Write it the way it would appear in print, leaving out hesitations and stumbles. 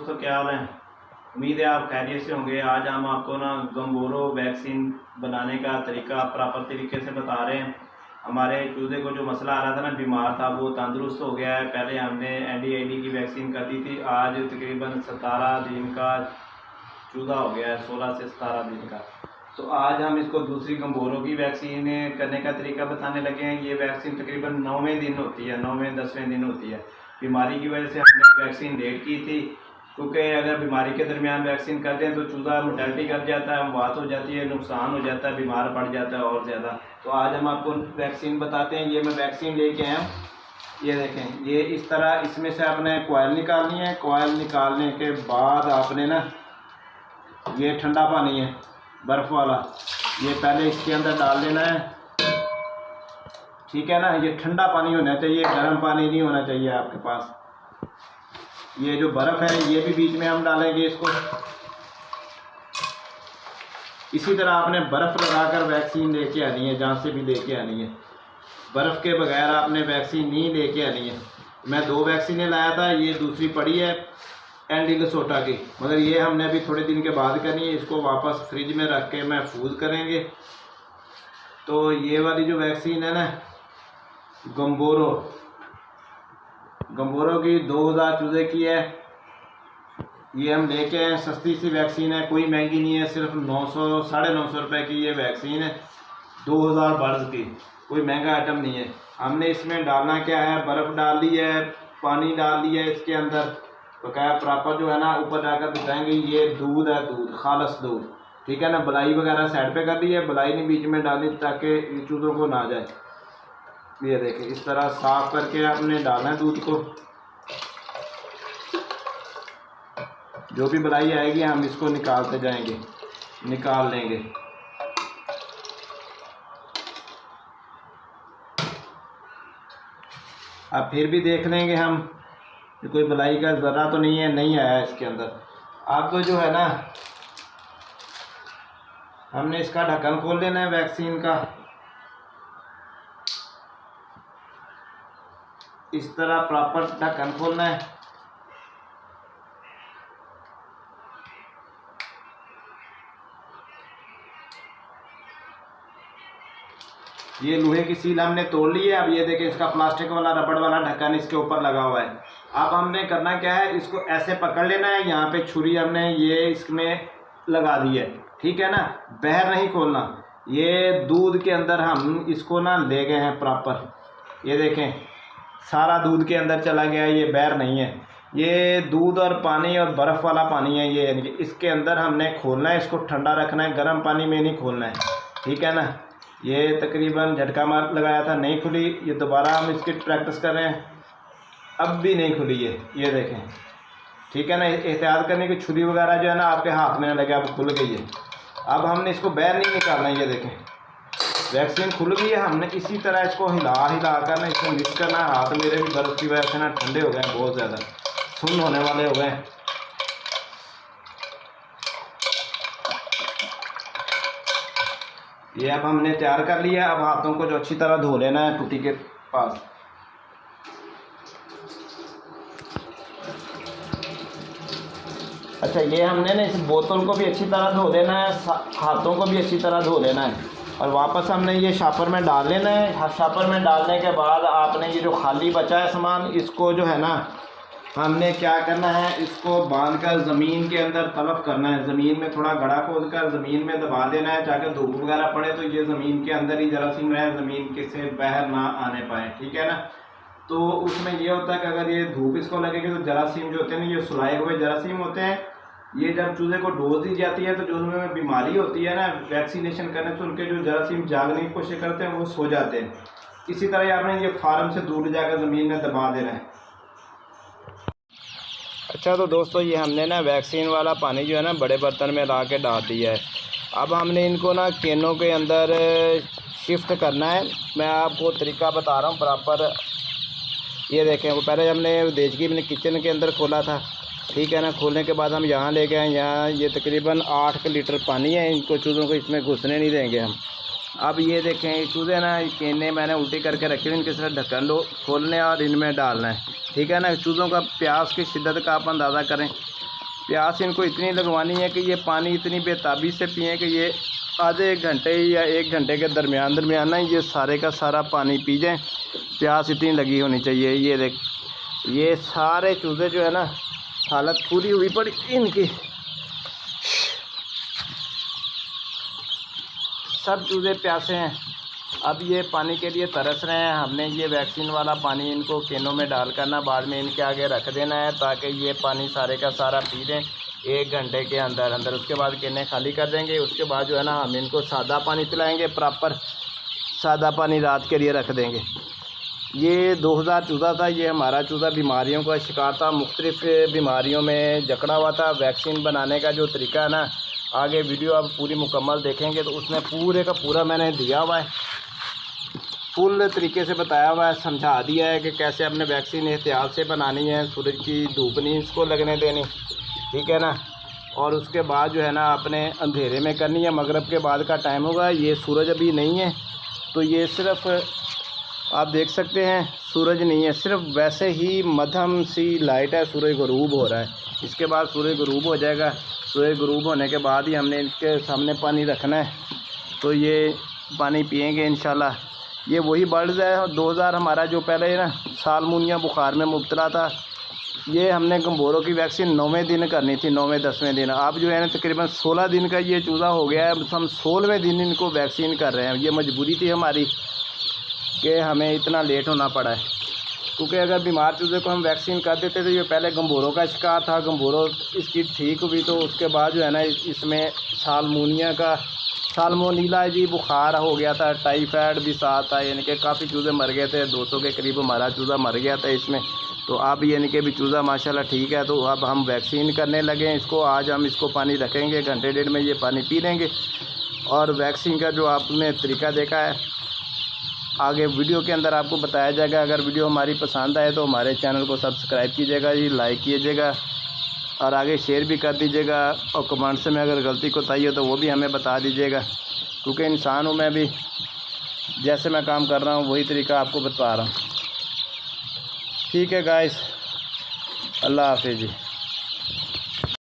दोस्तों, क्या हाल है। उम्मीद है आप खैरियत से होंगे। आज हम आपको ना गम्बोरो वैक्सीन बनाने का तरीका प्रॉपर तरीके से बता रहे हैं। हमारे चूज़े को जो मसला आ रहा था ना, बीमार था, वो तंदुरुस्त हो गया है। पहले हमने NDID की वैक्सीन कर दी थी। आज तकरीबन 17 दिन का चूज़ा हो गया है, 16 से 17 दिन का। तो आज हम इसको दूसरी गम्बोरो की वैक्सीन करने का तरीका बताने लगे हैं। ये वैक्सीन तकरीबन 9वें दिन होती है, 9वें-10वें दिन होती है। बीमारी की वजह से हमने वैक्सीन लेट की थी, क्योंकि अगर बीमारी के दरमियान वैक्सीन कर दें तो चूज़ा मोर्टेलिटी कर जाता है, मौत हो जाती है, नुकसान हो जाता है, बीमार पड़ जाता है और ज़्यादा। तो आज हम आपको वैक्सीन बताते हैं। ये मैं वैक्सीन लेके आया हूँ। ये देखें, ये इस तरह इसमें से आपने कॉइल निकालनी है। कॉइल निकालने के बाद आपने ना, ये ठंडा पानी है बर्फ़ वाला, ये पहले इसके अंदर डाल देना है, ठीक है ना। ये ठंडा पानी होना चाहिए, गर्म पानी नहीं होना चाहिए आपके पास। ये जो बर्फ़ है ये भी बीच में हम डालेंगे इसको। इसी तरह आपने बर्फ़ लगाकर वैक्सीन लेके आनी है, जहाँ से भी लेके आनी है। बर्फ़ के बगैर आपने वैक्सीन नहीं लेके आनी है। मैं 2 वैक्सीनें लाया था, ये दूसरी पड़ी है एंडी-लेसोटा की, मगर ये हमने अभी थोड़े दिन के बाद करनी है। इसको वापस फ्रिज में रख के महफूज करेंगे। तो ये वाली जो वैक्सीन है ना, गम्बोरो की 2000 चूज़े की है। ये हम लेके आए, सस्ती सी वैक्सीन है, कोई महंगी नहीं है, सिर्फ 900 साढ़े 900 रुपये की ये वैक्सीन है, 2000 बर्ड्स की, कोई महंगा आइटम नहीं है। हमने इसमें डालना क्या है, बर्फ़ डाल दी है, पानी डाल दिया है इसके अंदर, तो क्या प्रॉपर जो है ना ऊपर जाकर दिखाएंगे। ये दूध है, दूध खालस दूध, ठीक है ना। बलाई वगैरह साइड पे कर दी है, बलाई नहीं बीच में डाली ताकि चूज़ों को ना जाए। ये देखें, इस तरह साफ करके आपने डालना है दूध को। जो भी बलाई आएगी हम इसको निकालते जाएंगे, निकाल लेंगे। अब फिर भी देख लेंगे हम कि कोई बलाई का ज़रा तो नहीं है, नहीं आया इसके अंदर। अब तो जो है ना, हमने इसका ढक्कन खोल देना है वैक्सीन का। इस तरह प्रॉपर ढक्कन खोलना है। ये लोहे की सील हमने तोड़ ली है। अब ये देखें, इसका प्लास्टिक वाला रबड़ वाला ढक्कन इसके ऊपर लगा हुआ है। अब हमने करना क्या है, इसको ऐसे पकड़ लेना है। यहाँ पे छुरी हमने ये इसमें लगा दी है, ठीक है ना। बाहर नहीं खोलना। ये दूध के अंदर हम इसको ना ले गए हैं प्रॉपर। ये देखें, सारा दूध के अंदर चला गया, ये बाहर नहीं है। ये दूध और पानी और बर्फ़ वाला पानी है, ये इसके अंदर हमने खोलना है। इसको ठंडा रखना है, गर्म पानी में नहीं खोलना है, ठीक है ना। ये तकरीबन झटका मार लगाया था, नहीं खुली। ये दोबारा हम इसकी प्रैक्टिस कर रहे हैं, अब भी नहीं खुली ये देखें, ठीक है ना। एहतियात करने की, छुरी वगैरह जो है ना आपके हाथ में ना लगे। अब खुल गई है। अब हमने इसको बाहर नहीं निकालना है। ये देखें, वैक्सीन खुल गई है। हमने इसी तरह इसको हिला कर ना इसको मिक्स करना है। हाथ मेरे भी बर्फ़ की वजह से ना ठंडे हो गए हैं, बहुत ज़्यादा सुन्न होने वाले हो गए हैं। ये अब हमने तैयार कर लिया। अब हाथों को जो अच्छी तरह धो लेना है टूटी के पास। अच्छा, ये हमने ना इस बोतल को भी अच्छी तरह धो लेना है, हाथों को भी अच्छी तरह धो लेना है, और वापस हमने ये शापर में डाल लेना है। शापर में डालने के बाद आपने ये जो खाली बचा है सामान, इसको जो है ना हमने क्या करना है, इसको बांधकर ज़मीन के अंदर तलफ करना है। ज़मीन में थोड़ा गड्ढा खोदकर ज़मीन में दबा देना है, ताकि धूप वगैरह पड़े तो ये ज़मीन के अंदर ही जरासीम रहे, ज़मीन के से बाहर ना आने पाए, ठीक है ना। तो उसमें ये होता है कि अगर ये धूप इसको लगेगी तो जरासीम जो होते हैं ना, ये सुलाए हुए जरासीम होते हैं। ये जब चूज़े को डोज दी जाती है तो जो उनमें बीमारी होती है ना, वैक्सीनेशन करने से उनके जो जरासीम जागने की कोशिश करते हैं वो सो जाते हैं। इसी तरह आपने ये फार्म से दूर जाकर ज़मीन में दबा देना है। अच्छा, तो दोस्तों, ये हमने ना वैक्सीन वाला पानी जो है ना बड़े बर्तन में ला के डाल दिया है। अब हमने इनको ना कैनों के अंदर शिफ्ट करना है। मैं आपको तरीका बता रहा हूँ प्रॉपर। ये देखें, वो पहले हमने देचकी अपने किचन के अंदर खोला था, ठीक है ना। खोलने के बाद हम यहाँ ले गए। यहाँ ये तकरीबन 8 लीटर पानी है। इनको चूज़ों को इसमें घुसने नहीं देंगे हम। अब ये देखें, ये चूज़े ना केने मैंने उल्टी करके रखे हुए, इनके साथ ढक्कन लो खोलने और इनमें डालना है, ठीक है ना। चूज़ों का प्यास की शिद्दत का आप अंदाज़ा करें। प्यास इनको इतनी लगवानी है कि ये पानी इतनी बेताबी से पिए कि ये आधे एक घंटे या 1 घंटे के दरमियान ना ये सारे का सारा पानी पी जाएँ। प्यास इतनी लगी होनी चाहिए। ये देख, ये सारे चूज़े जो है ना, हालत पूरी हुई पड़ी इनकी, सब चूज़े प्यासे हैं। अब ये पानी के लिए तरस रहे हैं। हमने ये वैक्सीन वाला पानी इनको कैनों में डाल कर ना बाद में इनके आगे रख देना है, ताकि ये पानी सारे का सारा पी लें 1 घंटे के अंदर। उसके बाद कैने खाली कर देंगे। उसके बाद जो है ना हम इनको सादा पानी पिलाएंगे, प्रॉपर सादा पानी रात के लिए रख देंगे। ये 2000 चूज़ा था। ये हमारा चूज़ा बीमारियों का शिकार था, मुख्तलिफ़ बीमारियों में जकड़ा हुआ था। वैक्सीन बनाने का जो तरीका है ना, आगे वीडियो आप पूरी मुकम्मल देखेंगे तो उसमें पूरे का पूरा मैंने दिया हुआ है, फुल तरीके से बताया हुआ है, समझा दिया है कि कैसे अपने वैक्सीन एहतियात से बनानी है। सूरज की धूप नहीं इसको लगने देनी, ठीक है ना। और उसके बाद जो है ना अपने अंधेरे में करनी है। मगरिब के बाद का टाइम होगा। ये सूरज अभी नहीं है, तो ये सिर्फ़ आप देख सकते हैं सूरज नहीं है, सिर्फ वैसे ही मध्यम सी लाइट है। सूरज गुरूब हो रहा है। इसके बाद सूरज गुरूब हो जाएगा। सूरज गुरूब होने के बाद ही हमने इनके सामने पानी रखना है, तो ये पानी पिएंगे इंशाल्लाह। ये वही बर्ड्स है 2000 हमारा जो पहले ना सालमूनिया बुखार में मुब्तला था। ये हमने गंबोरों की वैक्सीन 9वें दिन करनी थी, 9वें 10वें दिन। अब जो है ना तकरीबन 16 दिन का ये चूज़ा हो गया है। हम 16वें दिन इनको वैक्सीन कर रहे हैं। ये मजबूरी थी हमारी कि हमें इतना लेट होना पड़ा है, क्योंकि अगर बीमार चूज़े को हम वैक्सीन कर देते तो ये पहले गंबोरों का शिकार था। गंबोरों इसकी ठीक हुई तो उसके बाद जो है ना इसमें साल्मोनीला जी बुखार हो गया था, टाइफाइड भी साथ था, यानी कि काफ़ी चूज़े मर गए थे। 200 के करीब हमारा चूज़ा मर गया था इसमें। तो अब यानी कि भी चूज़ा माशाल्लाह ठीक है। तो अब हम वैक्सीन करने लगे इसको। आज हम इसको पानी रखेंगे, घंटे डेढ़ में ये पानी पी लेंगे। और वैक्सीन का जो आपने तरीका देखा है आगे वीडियो के अंदर आपको बताया जाएगा। अगर वीडियो हमारी पसंद आए तो हमारे चैनल को सब्सक्राइब कीजिएगा जी, लाइक कीजिएगा और आगे शेयर भी कर दीजिएगा। और कमेंट्स में अगर गलती कोताही हो तो वो भी हमें बता दीजिएगा, क्योंकि इंसान हूँ मैं भी, जैसे मैं काम कर रहा हूँ वही तरीका आपको बता रहा हूँ। ठीक है गाइस, अल्लाह हाफिज़ जी।